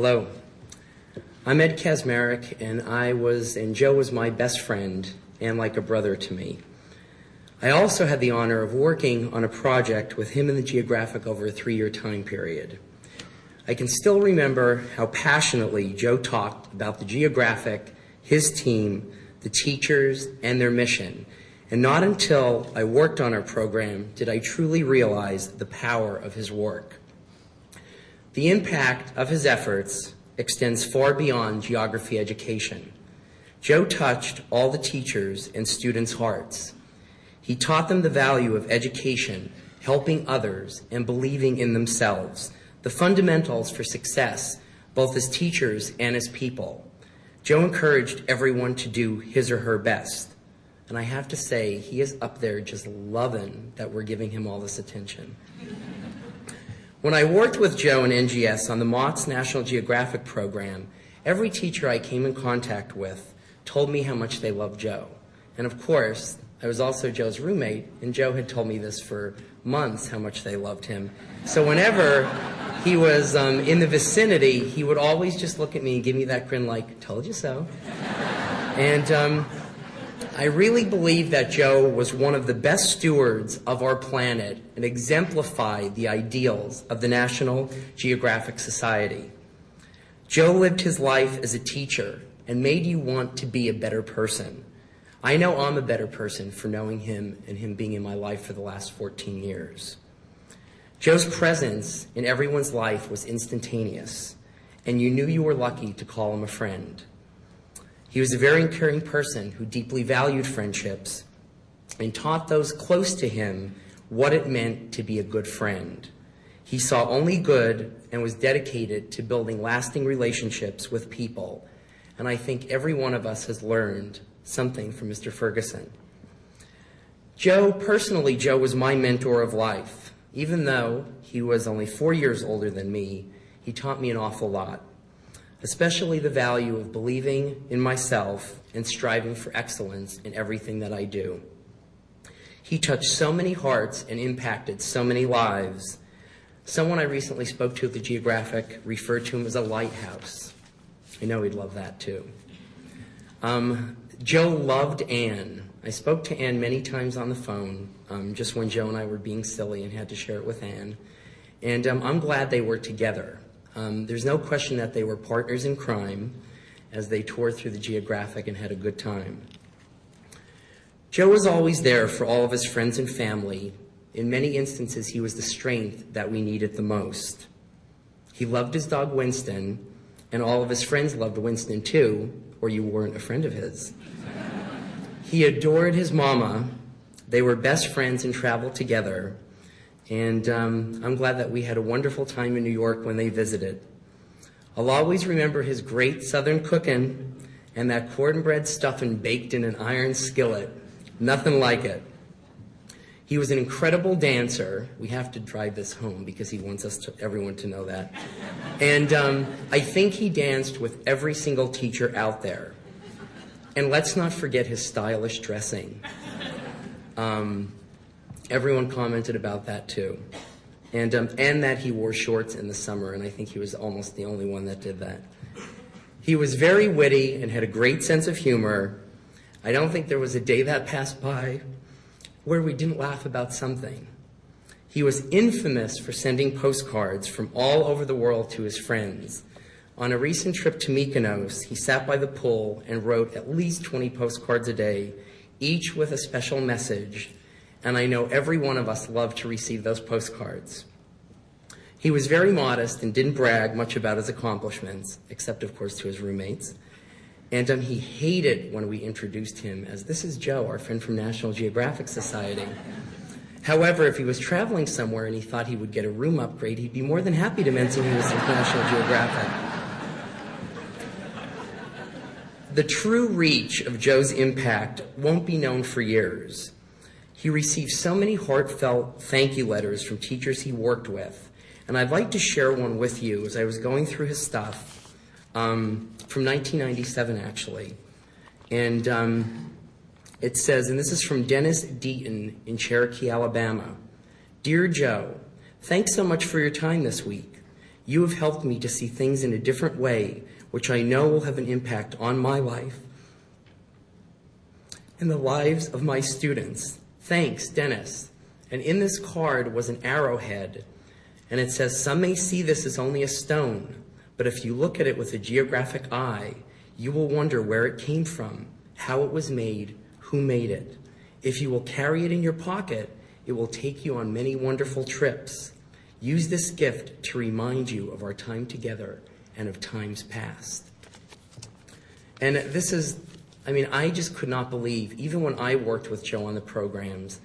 Hello, I'm Ed Kazmarek, and Joe was my best friend and like a brother to me. I also had the honor of working on a project with him in the Geographic over a 3-year time period. I can still remember how passionately Joe talked about the Geographic, his team, the teachers, and their mission. And not until I worked on our program did I truly realize the power of his work. The impact of his efforts extends far beyond geography education. Joe touched all the teachers and students' hearts. He taught them the value of education, helping others, and believing in themselves, the fundamentals for success, both as teachers and as people. Joe encouraged everyone to do his or her best. And I have to say, he is up there just loving that we're giving him all this attention. When I worked with Joe and NGS on the Mott's National Geographic program, every teacher I came in contact with told me how much they loved Joe. And of course, I was also Joe's roommate, and Joe had told me this for months, how much they loved him. So whenever he was in the vicinity, he would always just look at me and give me that grin like, told you so. And I really believe that Joe was one of the best stewards of our planet and exemplified the ideals of the National Geographic Society. Joe lived his life as a teacher and made you want to be a better person. I know I'm a better person for knowing him and him being in my life for the last 14 years. Joe's presence in everyone's life was instantaneous, and you knew you were lucky to call him a friend. He was a very caring person who deeply valued friendships and taught those close to him what it meant to be a good friend. He saw only good and was dedicated to building lasting relationships with people, and I think every one of us has learned something from Mr. Ferguson. Personally, Joe was my mentor of life. Even though he was only 4 years older than me, he taught me an awful lot, especially the value of believing in myself and striving for excellence in everything that I do. He touched so many hearts and impacted so many lives. Someone I recently spoke to at the Geographic referred to him as a lighthouse. I know he'd love that too. Joe loved Anne. I spoke to Anne many times on the phone, just when Joe and I were being silly and had to share it with Anne. And I'm glad they were together. There's no question that they were partners in crime as they toured through the Geographic and had a good time. Joe was always there for all of his friends and family. In many instances, he was the strength that we needed the most. He loved his dog Winston, and all of his friends loved Winston too, or you weren't a friend of his. He adored his mama. They were best friends and traveled together. And I'm glad that we had a wonderful time in New York when they visited. I'll always remember his great Southern cooking and that cornbread stuffing baked in an iron skillet. Nothing like it. He was an incredible dancer. We have to drive this home because he wants everyone to know that. And I think he danced with every single teacher out there. And let's not forget his stylish dressing. Everyone commented about that too. And that he wore shorts in the summer, and I think he was almost the only one that did that. He was very witty and had a great sense of humor. I don't think there was a day that passed by where we didn't laugh about something. He was infamous for sending postcards from all over the world to his friends. On a recent trip to Mykonos, he sat by the pool and wrote at least 20 postcards a day, each with a special message. And I know every one of us loved to receive those postcards. He was very modest and didn't brag much about his accomplishments, except of course to his roommates. And he hated when we introduced him as, this is Joe, our friend from National Geographic Society. However, if he was traveling somewhere and he thought he would get a room upgrade, he'd be more than happy to mention he was with National Geographic. The true reach of Joe's impact won't be known for years. He received so many heartfelt thank you letters from teachers he worked with. And I'd like to share one with you as I was going through his stuff from 1997, actually. And it says, and this is from Dennis Deaton in Cherokee, Alabama. Dear Joe, thanks so much for your time this week. You have helped me to see things in a different way, which I know will have an impact on my life and the lives of my students. Thanks, Dennis. And in this card was an arrowhead, and it says, some may see this as only a stone, but if you look at it with a geographic eye, you will wonder where it came from, how it was made, who made it. If you will carry it in your pocket, it will take you on many wonderful trips. Use this gift to remind you of our time together and of times past. And this is, I just could not believe, even when I worked with Joe on the programs,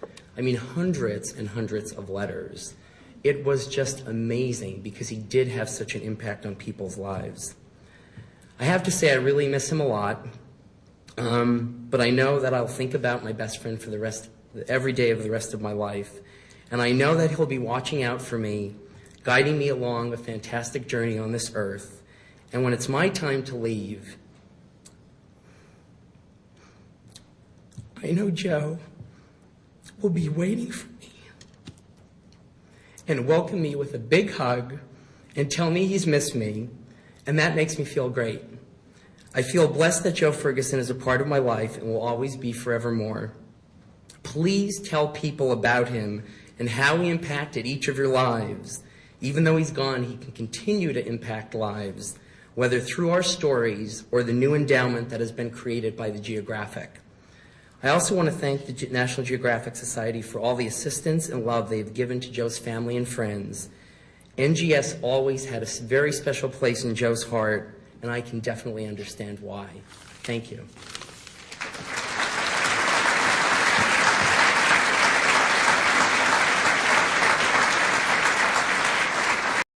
hundreds and hundreds of letters. It was just amazing because he did have such an impact on people's lives. I have to say I really miss him a lot, but I know that I'll think about my best friend for every day of the rest of my life. And I know that he'll be watching out for me, guiding me along a fantastic journey on this earth. And when it's my time to leave, I know Joe will be waiting for me and welcome me with a big hug and tell me he's missed me, and that makes me feel great. I feel blessed that Joe Ferguson is a part of my life and will always be forevermore. Please tell people about him and how he impacted each of your lives. Even though he's gone, he can continue to impact lives, whether through our stories or the new endowment that has been created by the Geographic. I also want to thank the National Geographic Society for all the assistance and love they've given to Joe's family and friends. NGS always had a very special place in Joe's heart, and I can definitely understand why. Thank you.